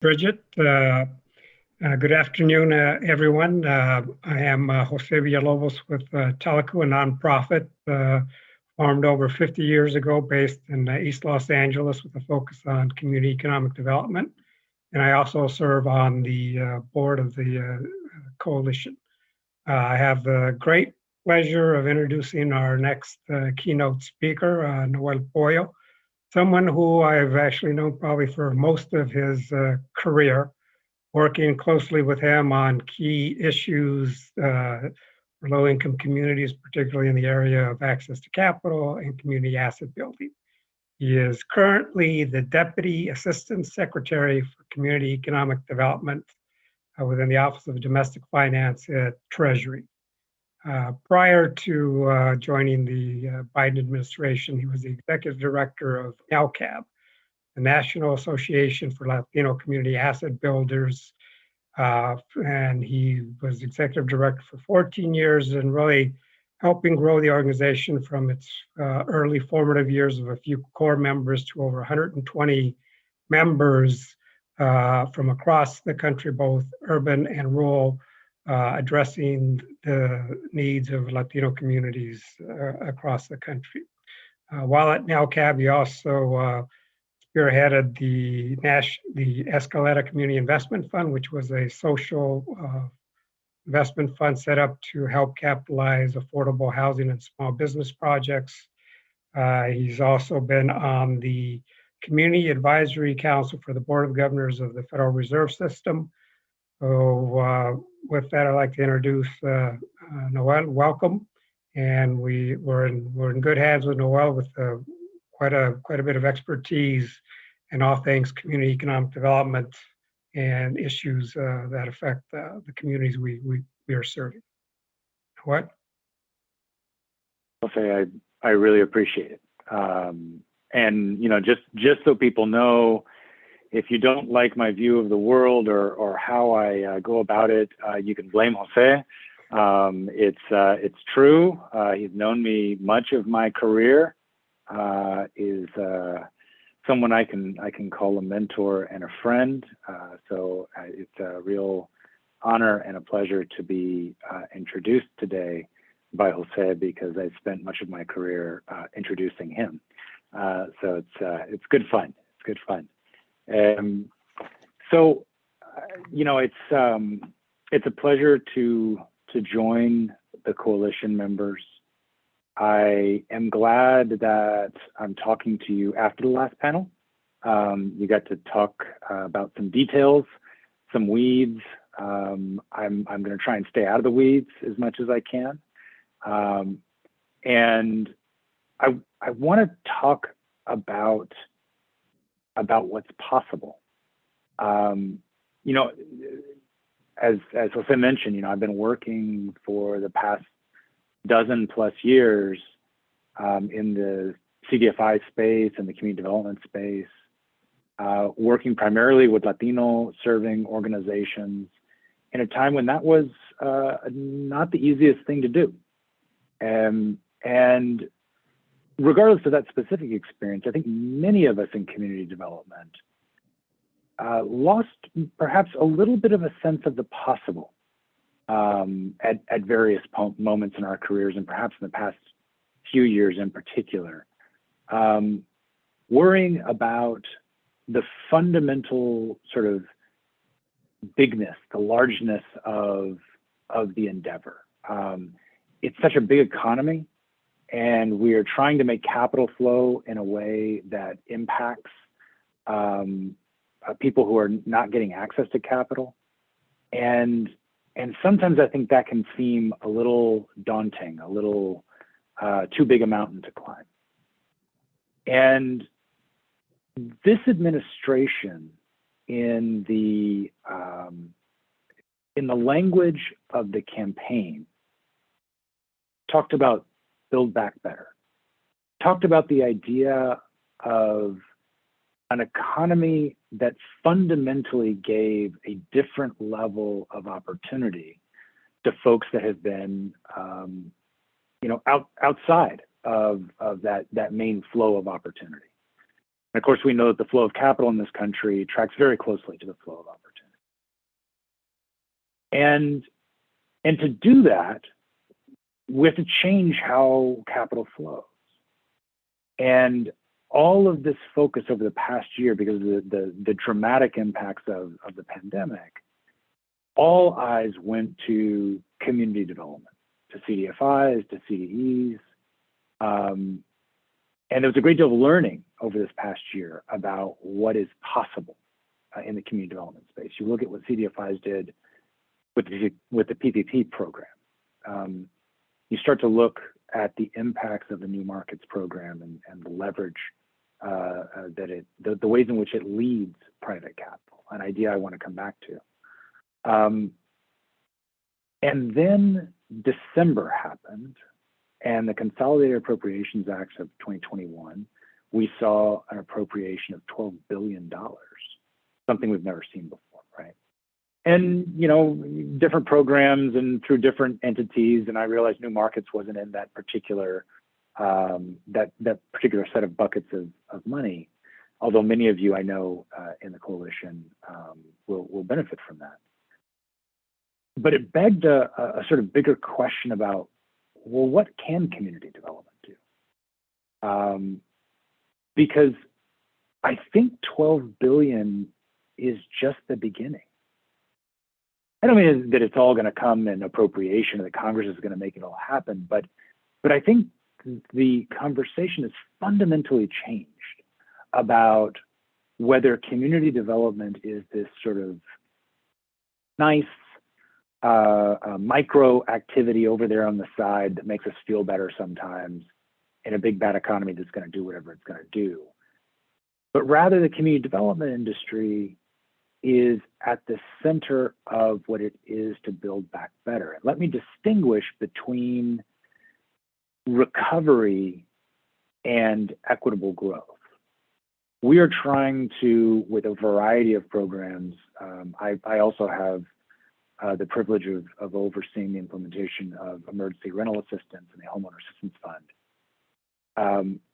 Bridget. Good afternoon, everyone. I am José Villalobos with Teleco, a nonprofit formed over 50 years ago based in East Los Angeles with a focus on community economic development. And I also serve on the board of the coalition. I have the great pleasure of introducing our next keynote speaker, Noel Poyo, someone who I've actually known probably for most of his career, working closely with him on key issues for low-income communities, particularly in the area of access to capital and community asset building. He is currently the Deputy Assistant Secretary for Community Economic Development within the Office of Domestic Finance at Treasury. Prior to joining the Biden administration, he was the Executive Director of NELCAB, the National Association for Latino Community Asset Builders, and he was Executive Director for 14 years and really helping grow the organization from its early formative years of a few core members to over 120 members from across the country, both urban and rural, addressing the needs of Latino communities across the country. While at NELCAB, he also spearheaded the Escaleta Community Investment Fund, which was a social investment fund set up to help capitalize affordable housing and small business projects. He's also been on the Community Advisory Council for the Board of Governors of the Federal Reserve System. So with that, I'd like to introduce Noel. Welcome, and we're in good hands with Noel with quite a bit of expertise in all things community economic development and issues that affect the communities we are serving. What? I'll say I really appreciate it, and just so people know, if you don't like my view of the world or how I go about it, you can blame José. It's true. He's known me much of my career. Is someone I can call a mentor and a friend. So it's a real honor and a pleasure to be introduced today by José, because I spent much of my career introducing him. So it's good fun. It's good fun. So it's a pleasure to join the coalition members. I am glad that I'm talking to you after the last panel. You got to talk about some details, some weeds. I'm going to try and stay out of the weeds as much as I can. And I want to talk about what's possible. As José mentioned, I've been working for the past dozen plus years in the CDFI space and the community development space, working primarily with Latino serving organizations in a time when that was not the easiest thing to do. And regardless of that specific experience, I think many of us in community development lost perhaps a little bit of a sense of the possible at various moments in our careers, and perhaps in the past few years in particular, worrying about the fundamental sort of bigness, the largeness of the endeavor. It's such a big economy, and we are trying to make capital flow in a way that impacts people who are not getting access to capital. And sometimes I think that can seem a little daunting, a little too big a mountain to climb. And this administration, in the language of the campaign, talked about Build Back Better, talked about the idea of an economy that fundamentally gave a different level of opportunity to folks that have been, outside of that main flow of opportunity. And of course, we know that the flow of capital in this country tracks very closely to the flow of opportunity. And to do that, we have to change how capital flows. And all of this focus over the past year, because of the dramatic impacts of the pandemic, all eyes went to community development, to CDFIs, to CDEs. And there was a great deal of learning over this past year about what is possible in the community development space. You look at what CDFIs did with the PPP program. You start to look at the impacts of the New Markets program and the leverage the ways in which it leads private capital, an idea I want to come back to. And then December happened, and the Consolidated Appropriations Act of 2021, we saw an appropriation of $12 billion, something we've never seen before, right? And, you know, different programs and through different entities, and I realized New Markets wasn't in that particular that particular set of buckets of money, although many of you I know in the coalition will benefit from that. But it begged a sort of bigger question about, well, what can community development do? Because I think 12 billion is just the beginning. I don't mean that it's all going to come in appropriation, or that Congress is going to make it all happen, but I think the conversation has fundamentally changed about whether community development is this sort of nice micro activity over there on the side that makes us feel better sometimes in a big bad economy that's going to do whatever it's going to do. But rather, the community development industry is at the center of what it is to build back better. And let me distinguish between recovery and equitable growth. We are trying to, with a variety of programs, I also have the privilege of overseeing the implementation of emergency rental assistance and the homeowner assistance fund,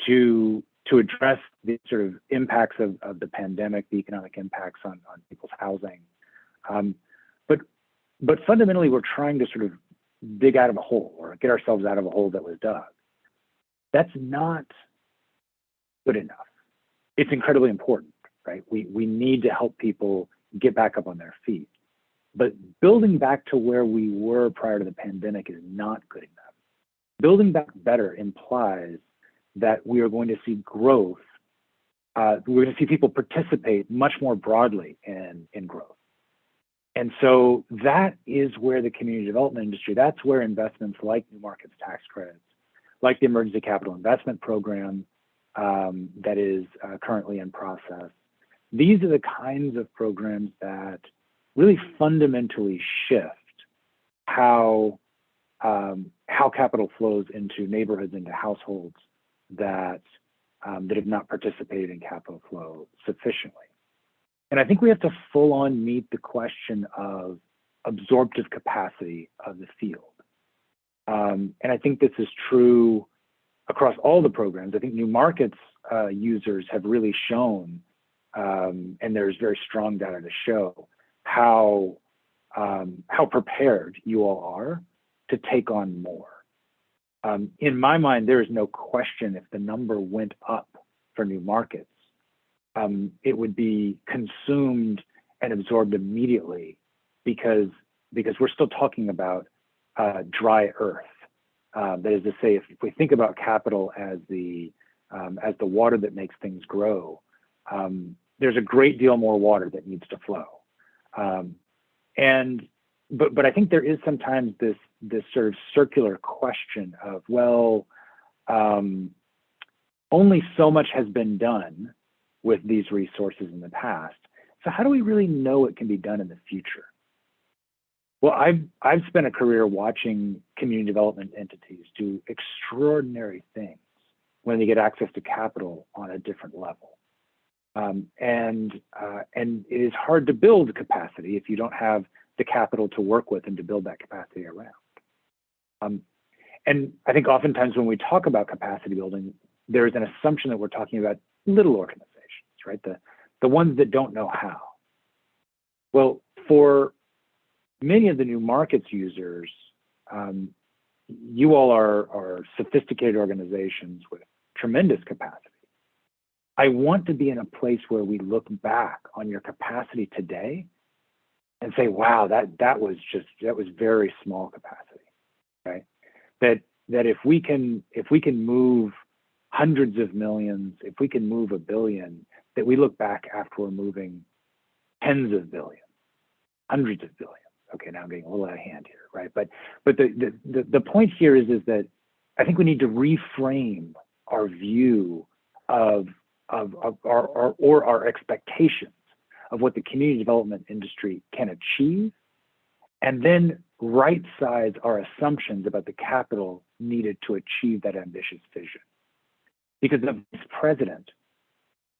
to address the sort of impacts of the pandemic, the economic impacts on people's housing. But fundamentally, we're trying to sort of dig out of a hole, or get ourselves out of a hole that was dug. That's not good enough. It's incredibly important, right? We need to help people get back up on their feet. But building back to where we were prior to the pandemic is not good enough. Building back better implies that we are going to see growth. We're going to see people participate much more broadly in growth. And so that is where the community development industry, that's where investments like New Markets tax credits, like the Emergency Capital Investment Program that is currently in process. These are the kinds of programs that really fundamentally shift how capital flows into neighborhoods, into households that have not participated in capital flow sufficiently. And I think we have to full on meet the question of absorptive capacity of the field. And I think this is true across all the programs. I think New Markets users have really shown, and there's very strong data to show, how prepared you all are to take on more. In my mind, there is no question if the number went up for New Markets, it would be consumed and absorbed immediately because we're still talking about dry earth. That is to say, if we think about capital as the water that makes things grow, there's a great deal more water that needs to flow. But I think there is sometimes this sort of circular question of, well, only so much has been done with these resources in the past. So how do we really know it can be done in the future? Well, I've spent a career watching community development entities do extraordinary things when they get access to capital on a different level. And it is hard to build capacity if you don't have the capital to work with and to build that capacity around. And I think oftentimes when we talk about capacity building, there's an assumption that we're talking about little organizations, right? The ones that don't know how. Well, for many of the new markets users, you all are sophisticated organizations with tremendous capacity. I want to be in a place where we look back on your capacity today and say, wow, that was very small capacity, right? That if we can move hundreds of millions, if we can move 1 billion, that we look back after we're moving tens of billions, hundreds of billions. Okay, now I'm getting a little out of hand here, right? But the point here is that I think we need to reframe our view of our expectations of what the community development industry can achieve, and then right size our assumptions about the capital needed to achieve that ambitious vision. Because the vice president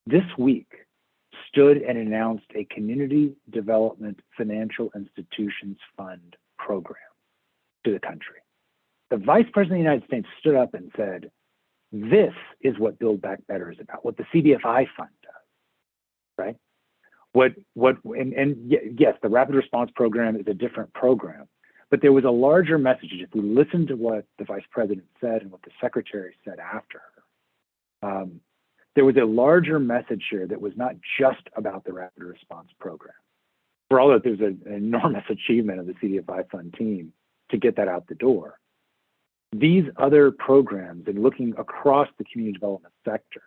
this week stood and announced a Community Development Financial Institutions Fund program to the country. The Vice President of the United States stood up and said, this is what Build Back Better is about, what the CDFI fund does, right? Yes, the Rapid Response Program is a different program, but there was a larger message. If we listen to what the Vice President said and what the Secretary said after her, there was a larger message here that was not just about the Rapid Response Program. For all that, there's an enormous achievement of the CDFI fund team to get that out the door. These other programs, and looking across the community development sector,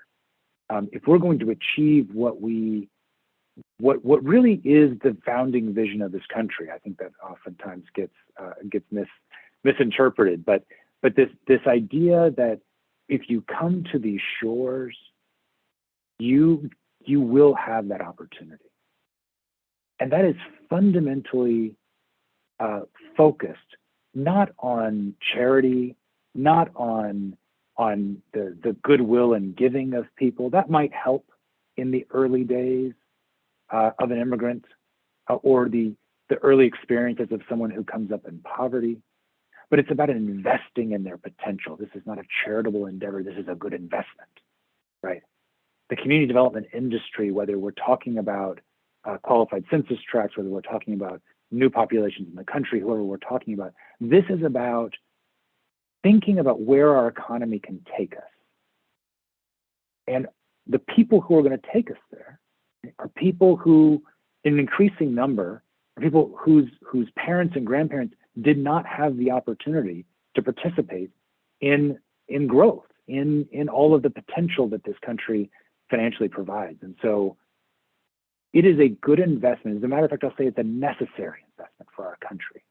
if we're going to achieve what really is the founding vision of this country, I think that oftentimes gets misinterpreted. But this idea that if you come to these shores, you will have that opportunity, and that is fundamentally focused not on charity, not on the goodwill and giving of people. That might help in the early days of an immigrant or the early experiences of someone who comes up in poverty, but it's about investing in their potential. This is not a charitable endeavor. This is a good investment, right? The community development industry, whether we're talking about qualified census tracts, whether we're talking about new populations in the country, whoever we're talking about, this is about thinking about where our economy can take us. And the people who are going to take us there are people who, in an increasing number, are people whose parents and grandparents did not have the opportunity to participate in growth, in all of the potential that this country financially provides. And so it is a good investment. As a matter of fact, I'll say it's a necessary investment for our country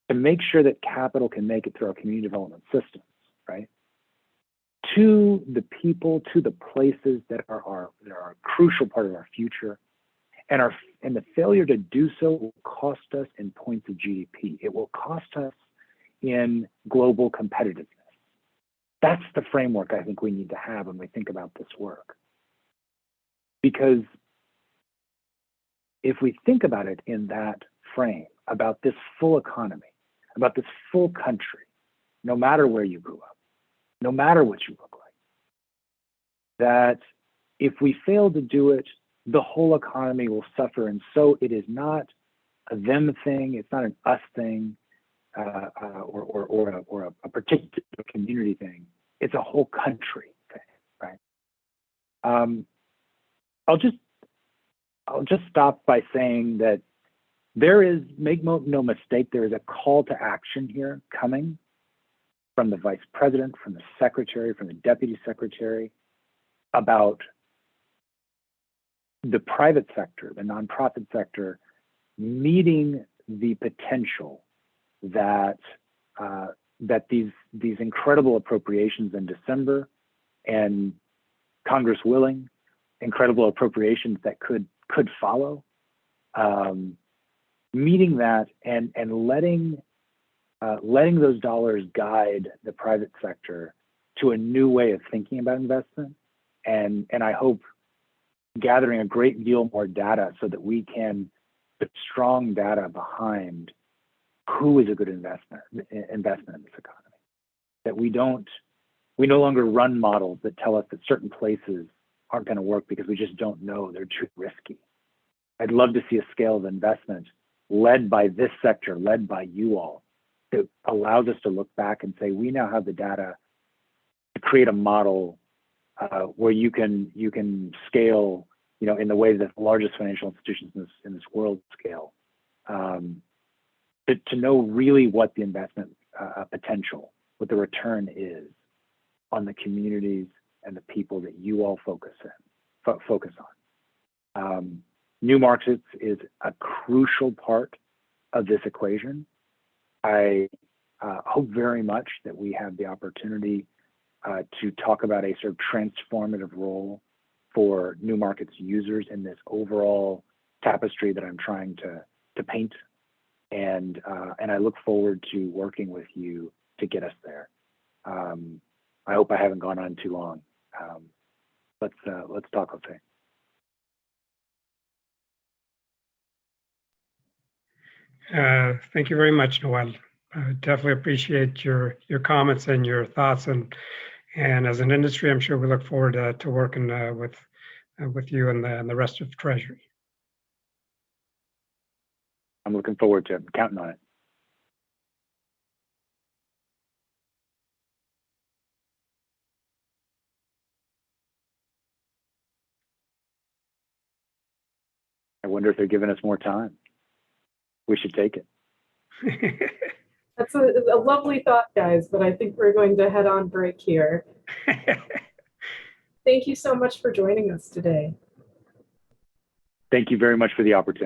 to make sure that capital can make it through our community development systems, right? To the people, to the places that are a crucial part of our future. And the failure to do so will cost us in points of GDP. It will cost us in global competitiveness. That's the framework I think we need to have when we think about this work. Because if we think about it in that frame, about this full economy, about this full country, no matter where you grew up, no matter what you look like, that if we fail to do it, the whole economy will suffer. And so it is not a them thing, it's not an us thing, or a particular community thing. It's a whole country thing, right? I'll just stop by saying that there is, make no mistake, there is a call to action here coming from the Vice President, from the Secretary, from the Deputy Secretary, about the private sector, the nonprofit sector, meeting the potential that these incredible appropriations in December, and Congress willing, incredible appropriations that could follow, meeting that and letting those dollars guide the private sector to a new way of thinking about investment, and I hope gathering a great deal more data so that we can put strong data behind who is a good investment in this economy. That we no longer run models that tell us that certain places aren't going to work because we just don't know. They're too risky. I'd love to see a scale of investment led by this sector, led by you all, that allows us to look back and say, we now have the data to create a model where you can scale, in the way that the largest financial institutions in this world scale, to know really what the investment potential, what the return is on the communities and the people that you all focus on. New markets is a crucial part of this equation. I hope very much that we have the opportunity to talk about a sort of transformative role for new markets users in this overall tapestry that I'm trying to paint. And I look forward to working with you to get us there. I hope I haven't gone on too long. Let's talk, Jose. Thank you very much, Noel. Definitely appreciate your comments and your thoughts, and as an industry, I'm sure we look forward to working with you and the rest of Treasury. I'm looking forward to it. I'm counting on it. I wonder if they're giving us more time. We should take it. That's a lovely thought, guys, but I think we're going to head on break here. Thank you so much for joining us today. Thank you very much for the opportunity.